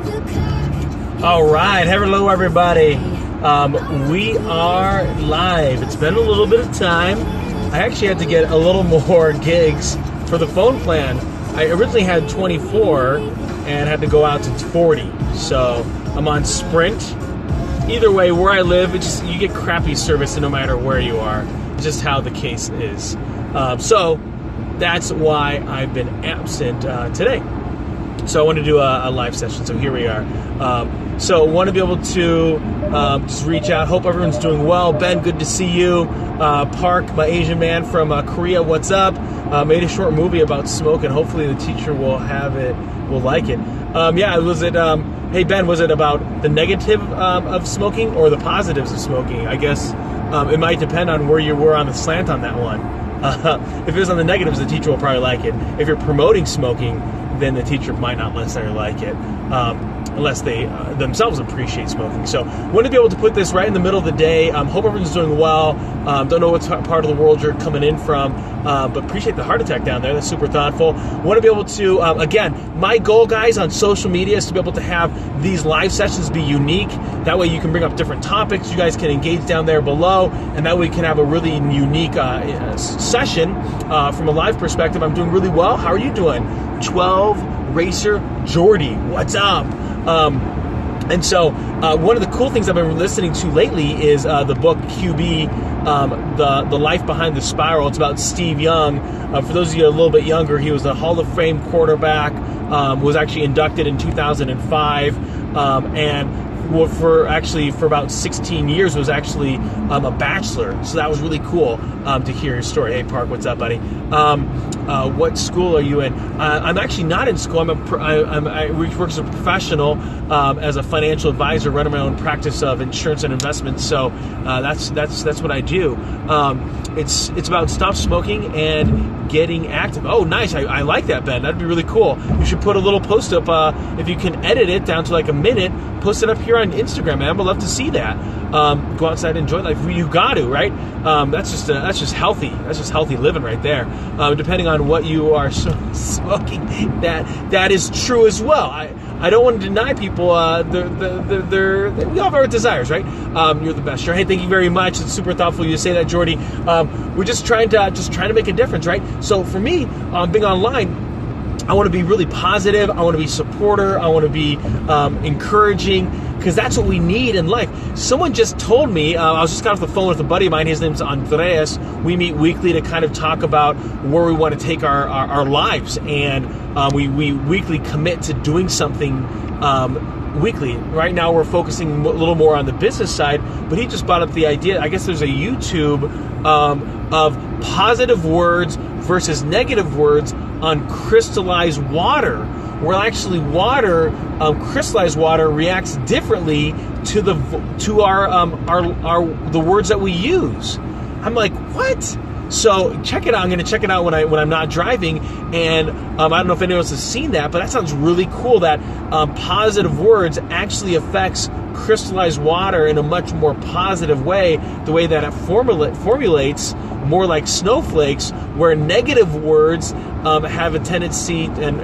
All right, hello everybody. We are live. It's been a little bit of time. I actually had to get a little more gigs for the phone plan. I originally had 24 and had to go out to 40. So I'm on Sprint. Either way, where I live, you get crappy service no matter where you are. It's just how the case is. So that's why I've been absent today. So I want to do a live session. So here we are. So I want to be able to just reach out. Hope everyone's doing well. Ben, good to see you. Park, my Asian man from Korea, what's up? Made a short movie about smoke, and hopefully the teacher will like it. Hey Ben, was it about the negative of smoking or the positives of smoking? I guess it might depend on where you were on the slant on that one. If it was on the negatives, the teacher will probably like it. If you're promoting smoking, then the teacher might not necessarily like it, unless they themselves appreciate smoking. So want to be able to put this right in the middle of the day. Hope everyone's doing well. Don't know what part of the world you're coming in from, but appreciate the heart attack down there. That's super thoughtful. Want to be able to, again, my goal, guys, on social media is to be able to have these live sessions be unique. That way you can bring up different topics. You guys can engage down there below, and that way we can have a really unique session from a live perspective. I'm doing really well. How are you doing? 12 Racer Jordy, what's up? And so one of the cool things I've been listening to lately is the book QB, the Life Behind the Spiral. It's about Steve Young. For those of you a little bit younger, he was a Hall of Fame quarterback, was actually inducted in 2005, and for about 16 years was actually a bachelor. So that was really cool to hear his story. Hey Park, what's up, buddy? What school are you in? I'm actually not in school. I work as a professional, as a financial advisor, running my own practice of insurance and investments. So that's what I do. It's about stop smoking and getting active. Oh, nice. I like that, Ben. That'd be really cool. You should put a little post up, if you can edit it down to like a minute, post it up here on Instagram, man. I'd love to see that. Go outside and enjoy life. You got to, right? That's just healthy. That's just healthy living right there. Depending on what you are smoking, that is true as well. I don't want to deny people we all have our desires, right? You're the best. Sure. Hey, thank you very much. It's super thoughtful you to say that, Jordy. We're just trying to make a difference, right? So for me, being online, I want to be really positive. I want to be supporter. I want to be encouraging, because that's what we need in life. Someone just told me, I was just got off the phone with a buddy of mine. His name's Andreas. We meet weekly to kind of talk about where we want to take our lives, and we weekly commit to doing something weekly. Right now we're focusing a little more on the business side, but he just brought up the idea, I guess there's a YouTube of positive words versus negative words on crystallized water, where actually water, crystallized water, reacts differently to the words that we use. I'm like, what? So check it out. I'm going to check it out when I'm not driving, and I don't know if anyone else has seen that, but that sounds really cool. That positive words actually affects crystallized water in a much more positive way. The way that it formulates more like snowflakes, where negative words have a tendency, and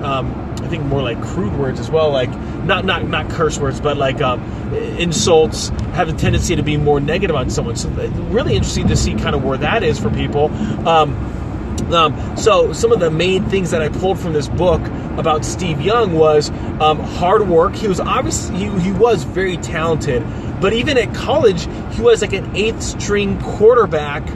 I think more like crude words as well, like not curse words, but like insults have a tendency to be more negative on someone. So really interesting to see kind of where that is for people. So some of the main things that I pulled from this book about Steve Young was hard work. He was obviously he was very talented, but even at college he was like an 8th string quarterback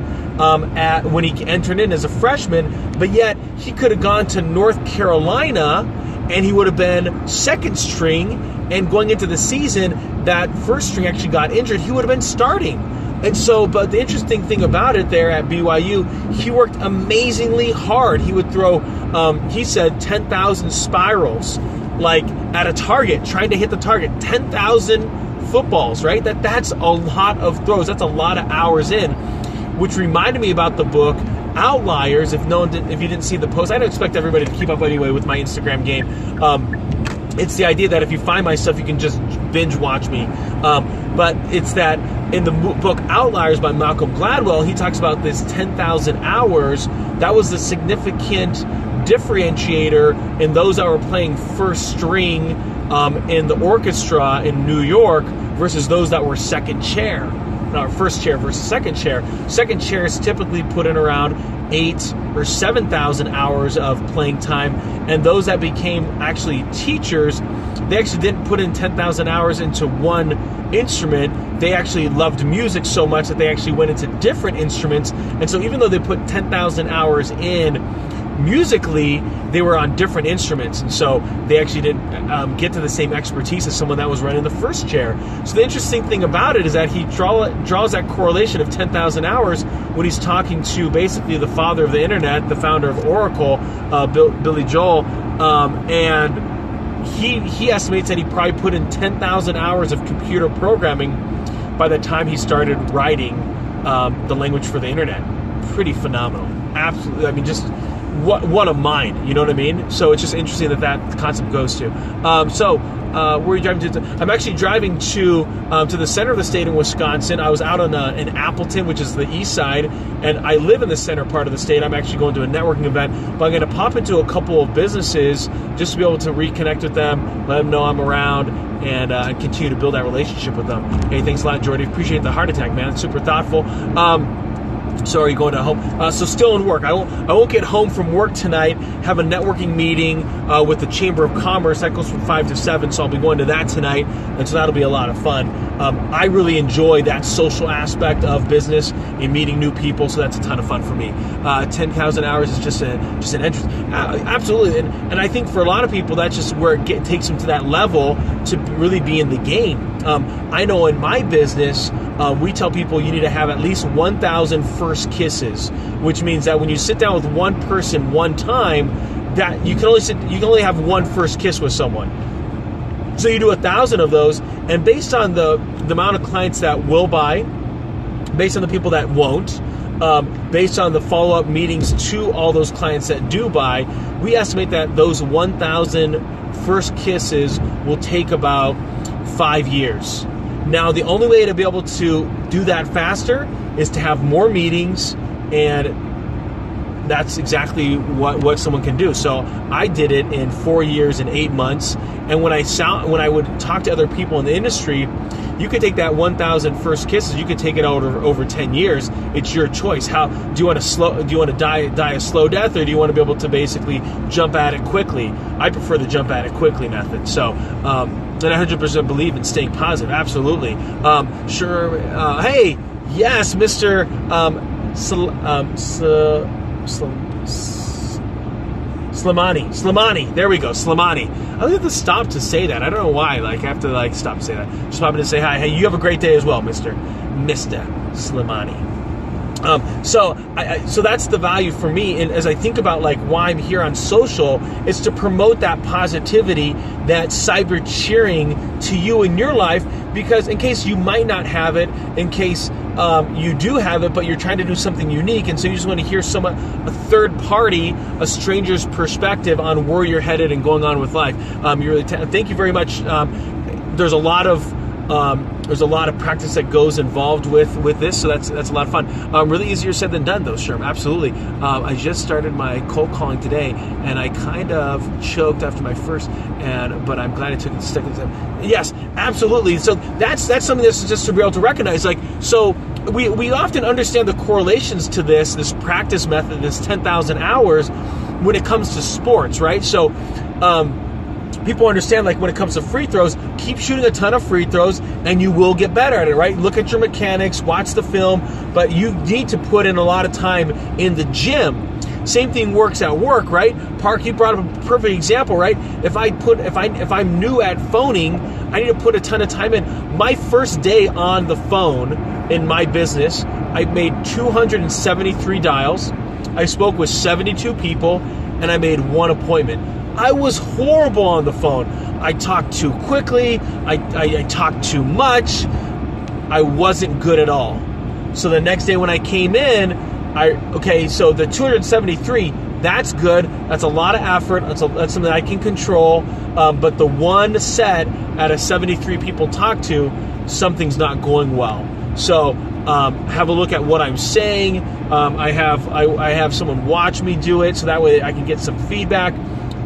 when he entered in as a freshman. But yet he could have gone to North Carolina and he would have been 2nd string. And going into the season, that 1st string actually got injured. He would have been starting. And so, but the interesting thing about it there at BYU, he worked amazingly hard. He would throw, he said, 10,000 spirals, like at a target, trying to hit the target. 10,000 footballs, right? That's a lot of throws. That's a lot of hours in, which reminded me about the book Outliers. If you didn't see the post, I don't expect everybody to keep up anyway with my Instagram game. It's the idea that if you find my stuff, you can just binge watch me. But it's that in the book Outliers by Malcolm Gladwell, he talks about this 10,000 hours. That was the significant differentiator in those that were playing first string in the orchestra in New York versus those that were second chair. First chair versus second chair. Second chair is typically put in around 8,000 or 7,000 hours of playing time, and those that became actually teachers, they actually didn't put in 10,000 hours into one instrument. They actually loved music so much that they actually went into different instruments, and so even though they put 10,000 hours in musically, they were on different instruments, and so they actually didn't get to the same expertise as someone that was running the first chair. So the interesting thing about it is that he draws that correlation of 10,000 hours when he's talking to basically the father of the internet, the founder of Oracle, Billy Joel, and he estimates that he probably put in 10,000 hours of computer programming by the time he started writing the language for the internet. Pretty phenomenal. Absolutely. I mean, just what a mind, you know what I mean? So it's just interesting that concept goes to. Where are you driving to? I'm actually driving to the center of the state in Wisconsin. I was out in Appleton, which is the east side, and I live in the center part of the state. I'm actually going to a networking event, but I'm going to pop into a couple of businesses just to be able to reconnect with them, let them know I'm around, and continue to build that relationship with them. Hey, thanks a lot, Jordy. Appreciate the heart attack, man. It's super thoughtful. So are you going to home? So still in work. I won't get home from work tonight. Have a networking meeting with the Chamber of Commerce. That goes from 5 to 7, so I'll be going to that tonight, and so that'll be a lot of fun. I really enjoy that social aspect of business and meeting new people, so that's a ton of fun for me. 10,000 hours is just an interest. Absolutely, and I think for a lot of people, that's just where it takes them to that level to really be in the game. I know in my business, we tell people you need to have at least 1,000 first kisses, which means that when you sit down with one person one time, that you can only have one first kiss with someone. So you do 1,000 of those, and based on the amount of clients that will buy, based on the people that won't, based on the follow-up meetings to all those clients that do buy, we estimate that those 1,000 first kisses will take about 5 years. Now, the only way to be able to do that faster is to have more meetings, and that's exactly what someone can do. So I did it in 4 years and 8 months, and when I would talk to other people in the industry, you could take that 1,000 first kisses, you could take it over 10 years. It's your choice. How do you want to die a slow death, or do you want to be able to basically jump at it quickly? I prefer the jump at it quickly method. So, and I 100% believe in staying positive. Absolutely. Sure. Hey, yes, Mr. Slimani. There we go, Slimani. I have to stop to say that. I don't know why. I have to stop to say that. Just popping to say hi. Hey, you have a great day as well, Mr. Slimani. So that's the value for me, and as I think about why I'm here on social, it's to promote that positivity, that cyber cheering to you in your life, because in case you might not have it, in case you do have it, but you're trying to do something unique, and so you just want to hear a third party, a stranger's perspective on where you're headed and going on with life. Thank you very much. There's a lot of practice that goes involved with this, so that's a lot of fun. Really easier said than done, though, Sherm. Absolutely. I just started my cold calling today, and I kind of choked after my first, but I'm glad I took the second step. Yes, absolutely. So that's something that's just to be able to recognize. So we often understand the correlations to this practice method, this 10,000 hours, when it comes to sports, right? So people understand, when it comes to free throws, keep shooting a ton of free throws and you will get better at it, right? Look at your mechanics, watch the film, but you need to put in a lot of time in the gym. Same thing works at work, right? Park, you brought up a perfect example, right? If I'm new at phoning, I need to put a ton of time in. My first day on the phone in my business, I made 273 dials. I spoke with 72 people, and I made one appointment. I was horrible on the phone. I talked too quickly. I talked too much. I wasn't good at all. So the next day when I came in, so the 273, that's good. That's a lot of effort. That's something I can control. But the one set out of 73 people talked to, something's not going well. So have a look at what I'm saying. I have someone watch me do it, so that way I can get some feedback,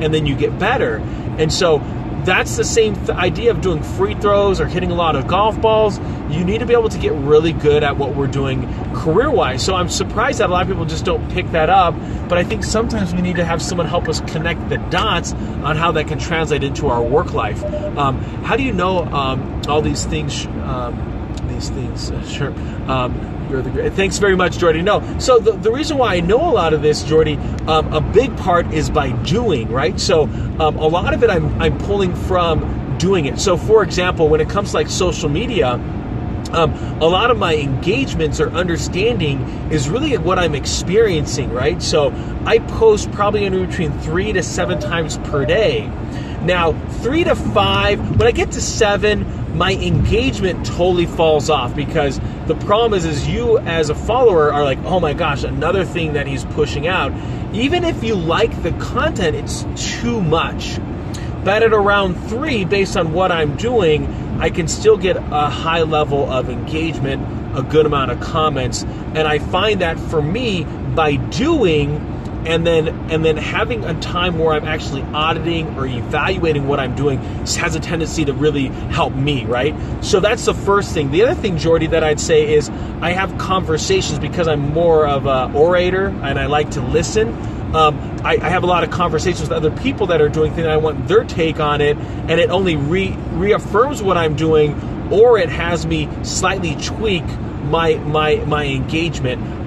and then you get better. And so that's the same idea of doing free throws or hitting a lot of golf balls. You need to be able to get really good at what we're doing career-wise. So I'm surprised that a lot of people just don't pick that up, but I think sometimes we need to have someone help us connect the dots on how that can translate into our work life. How do you know all these things? Sure. You're the great. Thanks very much, Jordy. No, so the reason why I know a lot of this, Jordy, a big part is by doing, right? So a lot of it I'm pulling from doing it. So for example, when it comes to like social media, a lot of my engagements or understanding is really what I'm experiencing, right? So I post probably anywhere between 3 to 7 times per day. Now, 3 to 5, when I get to 7, my engagement totally falls off, because the problem is you as a follower are like, oh my gosh, another thing that he's pushing out. Even if you like the content, it's too much. But at around 3, based on what I'm doing, I can still get a high level of engagement, a good amount of comments, and I find that for me, by doing and then having a time where I'm actually auditing or evaluating what I'm doing has a tendency to really help me, right? So that's the first thing. The other thing, Jordy, that I'd say is I have conversations because I'm more of an orator and I like to listen. I have a lot of conversations with other people that are doing things, and I want their take on it, and it only reaffirms what I'm doing, or it has me slightly tweak my engagement.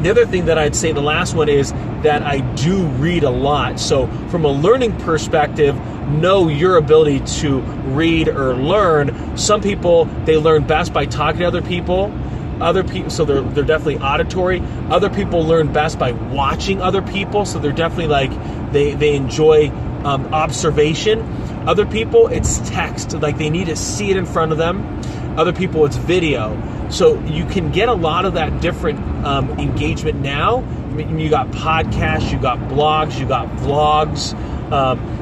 The other thing that I'd say, the last one, is that I do read a lot. So from a learning perspective, know your ability to read or learn. Some people, they learn best by talking to other people. Other people, so they're definitely auditory. Other people learn best by watching other people, so they're definitely like, they enjoy observation. Other people, it's text, like they need to see it in front of them. Other people, it's video. So you can get a lot of that different engagement now. I mean, you got podcasts, you got blogs, you got vlogs.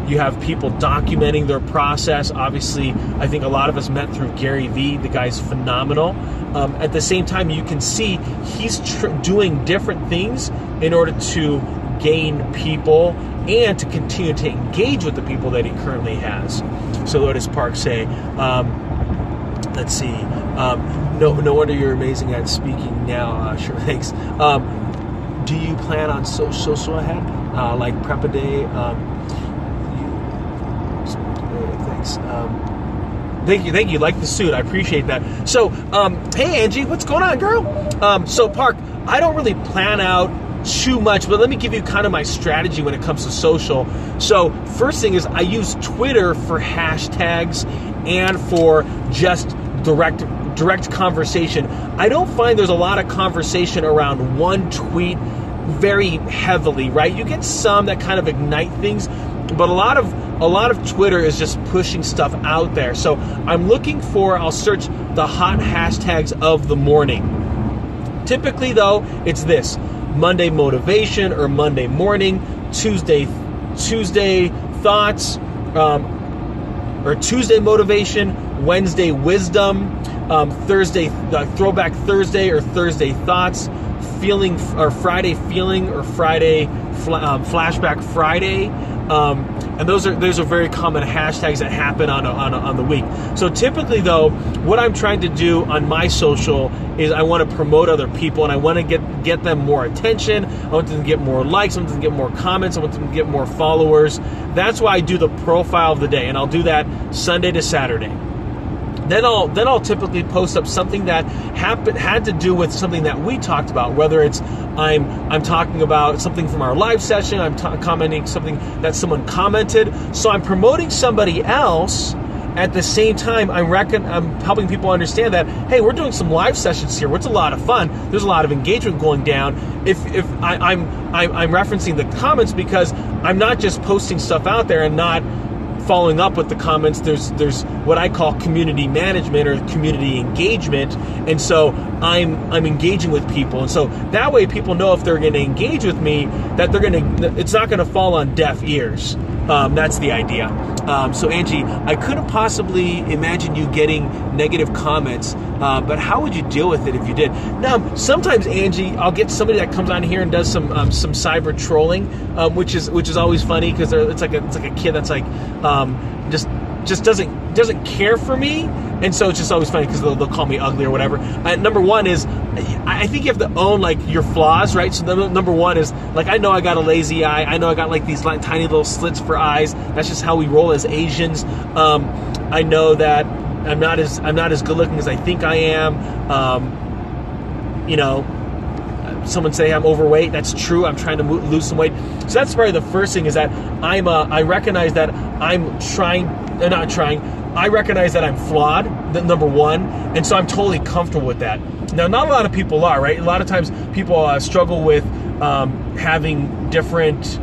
You have people documenting their process. Obviously, I think a lot of us met through Gary Vee. The guy's phenomenal. At the same time, you can see he's doing different things in order to gain people and to continue to engage with the people that he currently has. So Lotus Park say, let's see, no wonder you're amazing at speaking now. Sure, thanks. Do you plan on social ahead, like prep a day? Thanks. Thank you. Like the suit, I appreciate that. So, hey Angie, what's going on, girl? So Park, I don't really plan out too much, but let me give you kind of my strategy when it comes to social. So first thing is I use Twitter for hashtags and for just direct conversation. I don't find there's a lot of conversation around one tweet very heavily, right? You get some that kind of ignite things, but a lot of Twitter is just pushing stuff out there. So I'm looking for, I'll search the hot hashtags of the morning. Typically though, it's this: Monday motivation or Monday morning, Tuesday thoughts, or Tuesday motivation, Wednesday wisdom, Thursday throwback Thursday or Thursday thoughts, feeling or Friday feeling or Friday flashback Friday, and those are very common hashtags that happen on the week. So typically though, what I'm trying to do on my social is I want to promote other people, and I want to get them more attention. I want them to get more likes. I want them to get more comments. I want them to get more followers. That's why I do the profile of the day, and I'll do that Sunday to Saturday. Then I'll typically post up something that had to do with something that we talked about, whether it's I'm talking about something from our live session, I'm commenting something that someone commented. So I'm promoting somebody else. At the same time, I'm helping people understand that, hey, we're doing some live sessions here. It's a lot of fun. There's a lot of engagement going down. If I'm referencing the comments because I'm not just posting stuff out there and not following up with the comments. There's what I call community management or community engagement, and so I'm engaging with people, and so that way people know if they're going to engage with me that it's not going to fall on deaf ears. That's the idea. So Angie, I couldn't possibly imagine you getting negative comments, but how would you deal with it if you did? Now, sometimes Angie, I'll get somebody that comes on here and does some cyber trolling, which is always funny because it's like a kid that's like just doesn't care for me, and so it's just always funny because they'll call me ugly or whatever. Number one is, I think you have to own like your flaws, right? So number one is like, I know I got a lazy eye. I know I got like these like tiny little slits for eyes. That's just how we roll as Asians. I know that I'm not as good looking as I think I am. Someone say I'm overweight. That's true. I'm trying to lose some weight. So that's probably the first thing, is that I recognize that I recognize that I'm flawed, number one, and so I'm totally comfortable with that. Now, not a lot of people are, right? A lot of times people struggle with having different,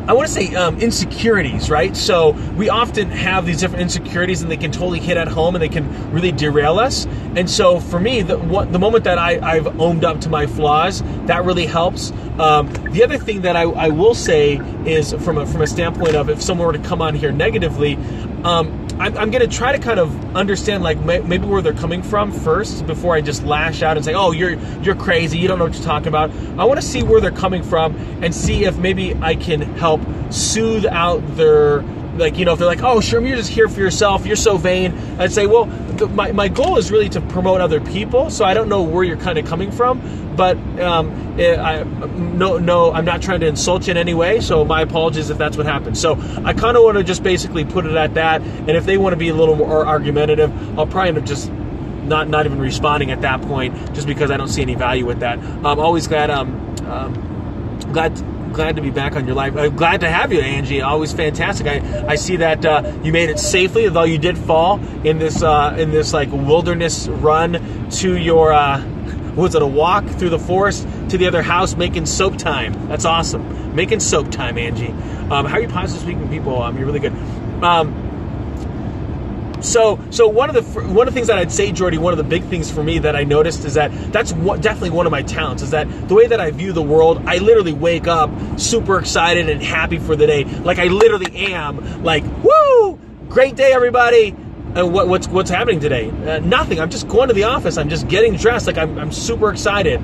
I want to say insecurities, right? So we often have these different insecurities, and they can totally hit at home, and they can really derail us. And so for me, the moment that I've owned up to my flaws, that really helps. The other thing that I will say is, from a standpoint of, if someone were to come on here negatively, I'm going to try to kind of understand, like, maybe where they're coming from first, before I just lash out and say, oh, you're crazy, you don't know what you're talking about. I want to see where they're coming from and see if maybe I can help soothe out their, like, if they're like, oh, Sherman, you're just here for yourself, you're so vain. I'd say, well, my goal is really to promote other people, so I don't know where you're kind of coming from, but I'm not trying to insult you in any way, so my apologies if that's what happened. So I kind of want to just basically put it at that, and if they want to be a little more argumentative, I'll probably end up just not even responding at that point, just because I don't see any value with that. I'm always glad to be back on your live. Glad to have you, Angie. Always fantastic. I see that you made it safely, although you did fall in this like wilderness run to your was it a walk through the forest to the other house, making soap time. That's awesome. Making soap time, Angie. How are you positive speaking to people? You're really good. So one of the things that I'd say, Jordy, one of the big things for me that I noticed is that that's definitely one of my talents, is that the way that I view the world, I literally wake up super excited and happy for the day. Like, I literally am like, woo, great day, everybody. And what's happening today? Nothing. I'm just going to the office. I'm just getting dressed. Like, I'm super excited.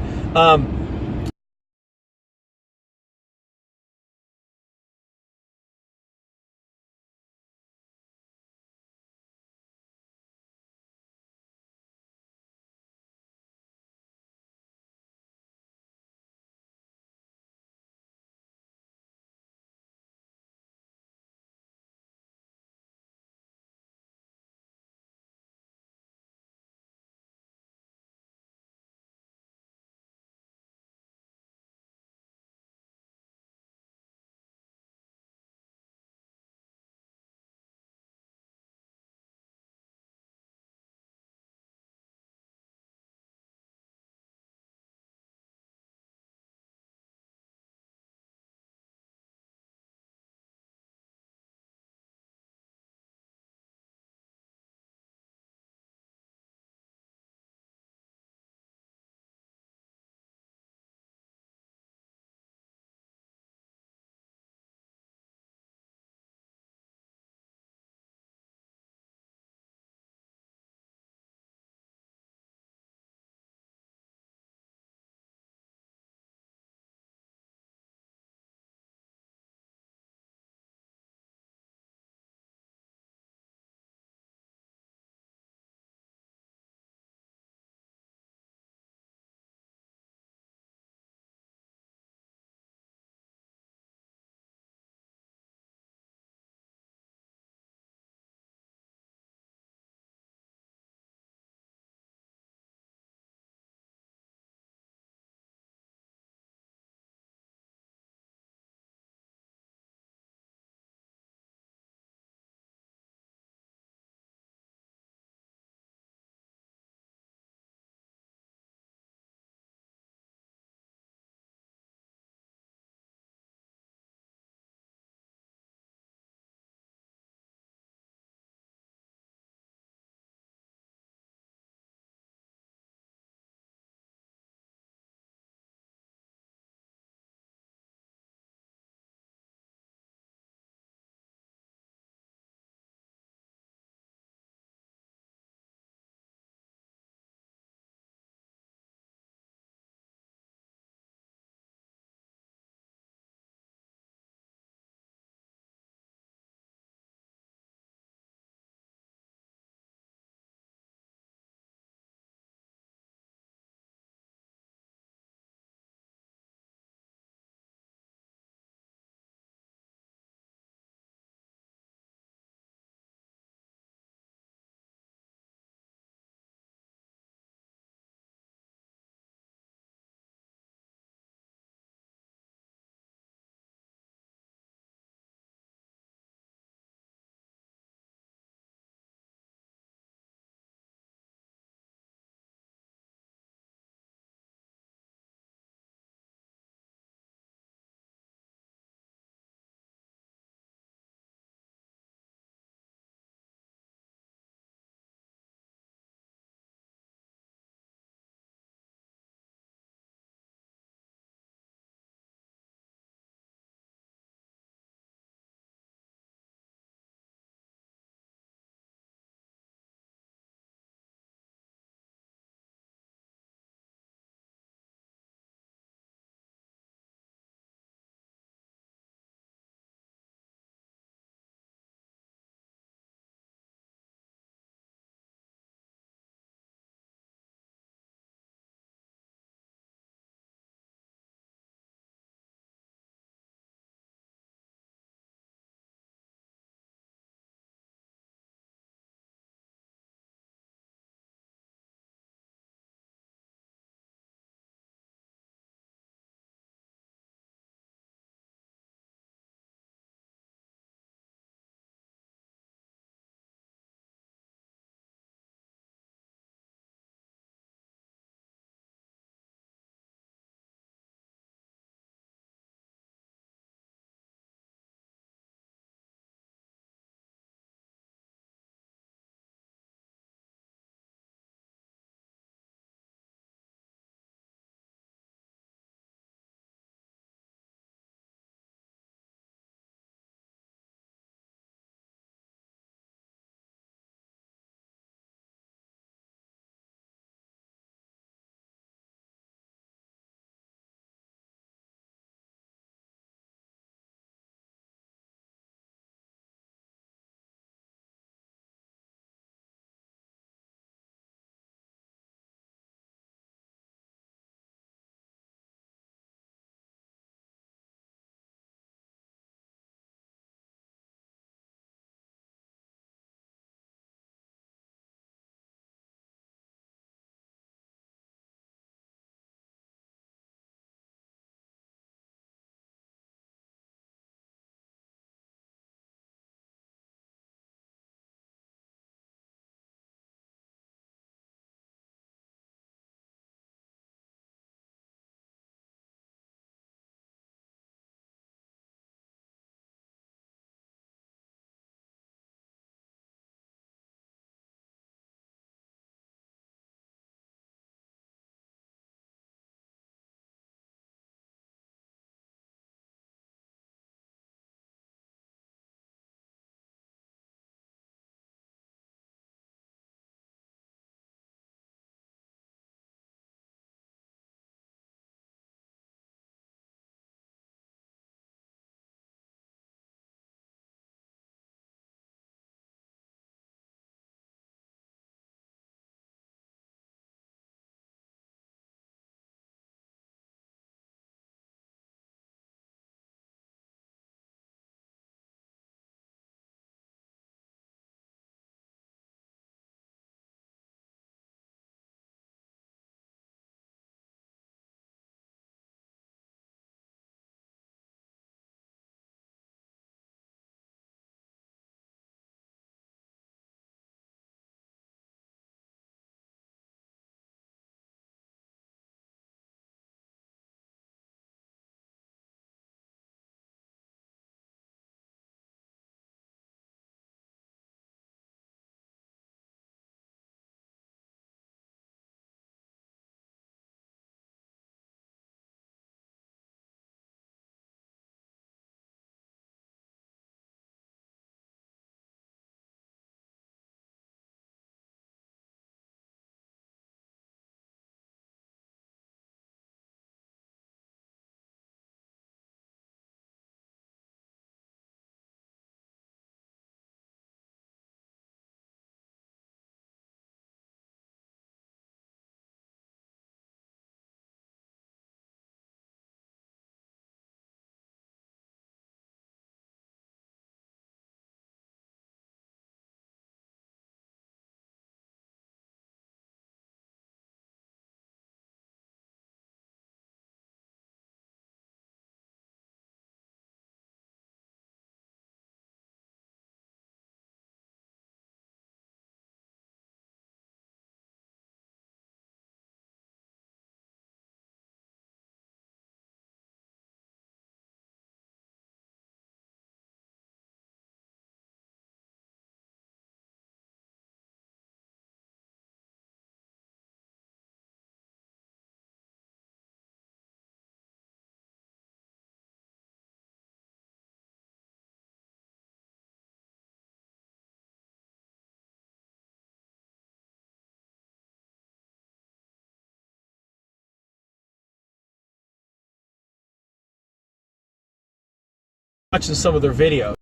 watching some of their videos.